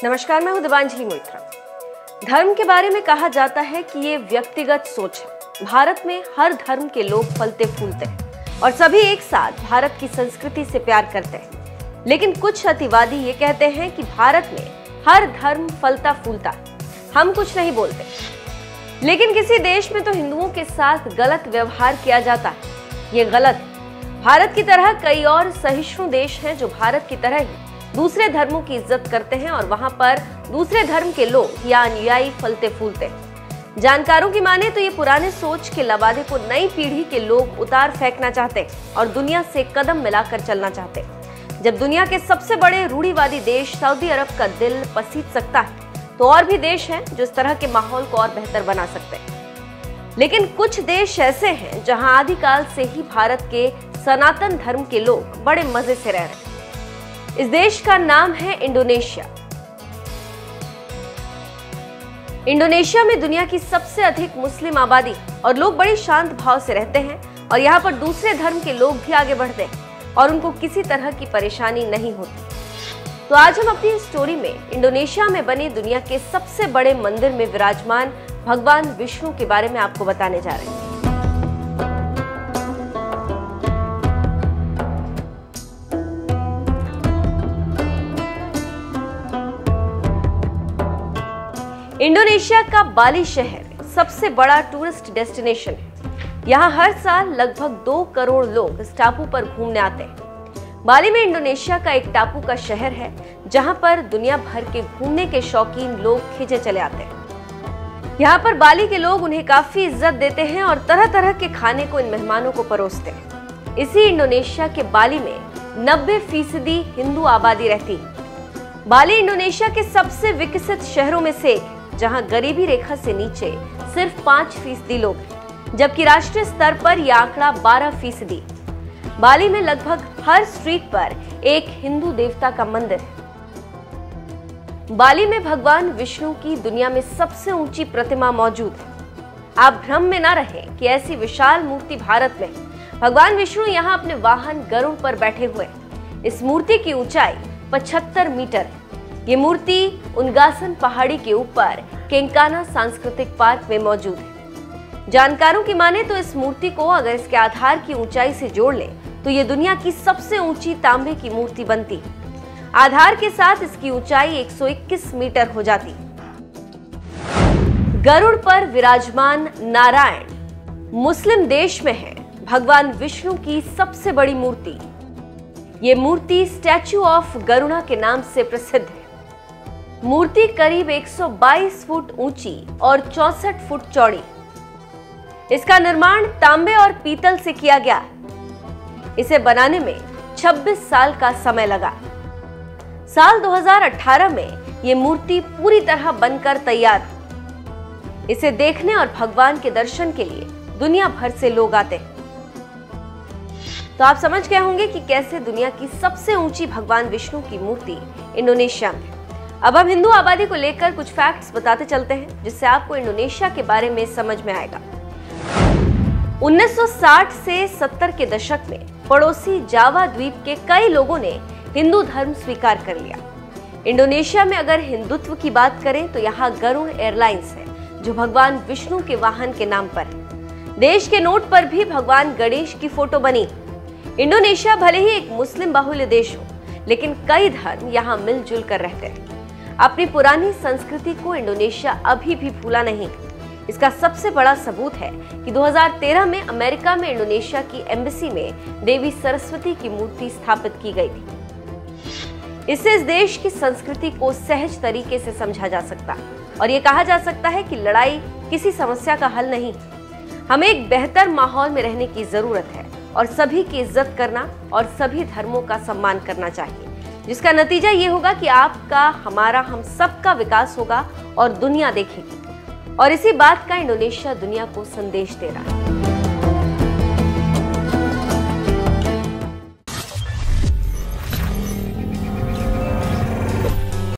नमस्कार, मैं हूं दिवांजलि मोइत्रा। धर्म के बारे में कहा जाता है कि ये व्यक्तिगत सोच है। भारत में हर धर्म के लोग फलते फूलते हैं और सभी एक साथ भारत की संस्कृति से प्यार करते हैं। लेकिन कुछ अतिवादी ये कहते हैं कि भारत में हर धर्म फलता फूलता है, हम कुछ नहीं बोलते। लेकिन किसी देश में तो हिंदुओं के साथ गलत व्यवहार किया जाता है, ये गलत है। भारत की तरह कई और सहिष्णु देश हैं जो भारत की तरह ही दूसरे धर्मों की इज्जत करते हैं और वहां पर दूसरे धर्म के लोग या अनुयायी फलते फूलते हैं। जानकारों की माने तो ये पुराने सोच के लबादे को नई पीढ़ी के लोग उतार फेंकना चाहते और दुनिया से कदम मिलाकर चलना चाहते। जब दुनिया के सबसे बड़े रूढ़िवादी देश सऊदी अरब का दिल पसीज सकता है तो और भी देश हैं जो इस तरह के माहौल को और बेहतर बना सकते हैं। लेकिन कुछ देश ऐसे हैं जहां आदिकाल से ही भारत के सनातन धर्म के लोग बड़े मजे से रह रहे हैं। इस देश का नाम है इंडोनेशिया। इंडोनेशिया में दुनिया की सबसे अधिक मुस्लिम आबादी और लोग बड़े शांत भाव से रहते हैं और यहाँ पर दूसरे धर्म के लोग भी आगे बढ़ते हैं और उनको किसी तरह की परेशानी नहीं होती। तो आज हम अपनी स्टोरी में इंडोनेशिया में बने दुनिया के सबसे बड़े मंदिर में विराजमान भगवान विष्णु के बारे में आपको बताने जा रहे हैं। इंडोनेशिया का बाली शहर सबसे बड़ा टूरिस्ट डेस्टिनेशन है। यहाँ हर साल लगभग 2 करोड़ लोग इस टापू पर घूमने आते हैं। बाली में इंडोनेशिया का एक टापू का शहर है जहाँ पर दुनिया भर के घूमने के शौकीन लोग खींचे चले आते हैं। यहाँ पर बाली के लोग उन्हें काफी इज्जत देते हैं और तरह तरह के खाने को इन मेहमानों को परोसते हैं। इसी इंडोनेशिया के बाली में 90% हिंदू आबादी रहती है। बाली इंडोनेशिया के सबसे विकसित शहरों में से एक, जहां गरीबी रेखा से नीचे सिर्फ 5% लोग हैं, जबकि राष्ट्रीय स्तर पर यह आंकड़ा 12%। बाली में लगभग हर स्ट्रीट पर एक हिंदू देवता का मंदिर है। बाली में भगवान विष्णु की दुनिया में सबसे ऊंची प्रतिमा मौजूद है। आप भ्रम में न रहें कि ऐसी विशाल मूर्ति भारत में है। भगवान विष्णु यहाँ अपने वाहन गरुड़ पर बैठे हुए हैं। इस मूर्ति की ऊंचाई 75 मीटर है। ये मूर्ति उनगासन पहाड़ी के ऊपर केंकाना सांस्कृतिक पार्क में मौजूद है। जानकारों की माने तो इस मूर्ति को अगर इसके आधार की ऊंचाई से जोड़ लें तो ये दुनिया की सबसे ऊंची तांबे की मूर्ति बनती है। आधार के साथ इसकी ऊंचाई 121 मीटर हो जाती है। गरुड़ पर विराजमान नारायण मुस्लिम देश में है भगवान विष्णु की सबसे बड़ी मूर्ति। ये मूर्ति स्टैच्यू ऑफ गरुड़ा के नाम से प्रसिद्ध है। मूर्ति करीब 122 फुट ऊंची और 64 फुट चौड़ी। इसका निर्माण तांबे और पीतल से किया गया। इसे बनाने में 26 साल का समय लगा। साल 2018 में ये मूर्ति पूरी तरह बनकर तैयार थी। इसे देखने और भगवान के दर्शन के लिए दुनिया भर से लोग आते हैं। तो आप समझ गए होंगे कि कैसे दुनिया की सबसे ऊंची भगवान विष्णु की मूर्ति इंडोनेशिया में। अब हम हिंदू आबादी को लेकर कुछ फैक्ट्स बताते चलते हैं जिससे आपको इंडोनेशिया के बारे में समझ में आएगा। 1960 से 70 के दशक में पड़ोसी जावा द्वीप के कई लोगों ने हिंदू धर्म स्वीकार कर लिया। इंडोनेशिया में अगर हिंदुत्व की बात करें तो यहाँ गरुड़ एयरलाइंस है जो भगवान विष्णु के वाहन के नाम पर है। देश के नोट पर भी भगवान गणेश की फोटो बनी। इंडोनेशिया भले ही एक मुस्लिम बाहुल्य देश हो, लेकिन कई धर्म यहाँ मिलजुल कर रहते हैं। अपनी पुरानी संस्कृति को इंडोनेशिया अभी भी भूला नहीं। इसका सबसे बड़ा सबूत है कि 2013 में अमेरिका में इंडोनेशिया की एम्बेसी में देवी सरस्वती की मूर्ति स्थापित की गई थी। इससे इस देश की संस्कृति को सहज तरीके से समझा जा सकता और ये कहा जा सकता है कि लड़ाई किसी समस्या का हल नहीं। हमें एक बेहतर माहौल में रहने की जरूरत है और सभी की इज्जत करना और सभी धर्मों का सम्मान करना चाहिए, जिसका नतीजा ये होगा कि आपका, हमारा, हम सबका विकास होगा और दुनिया देखेगी। और इसी बात का इंडोनेशिया दुनिया को संदेश दे रहा है।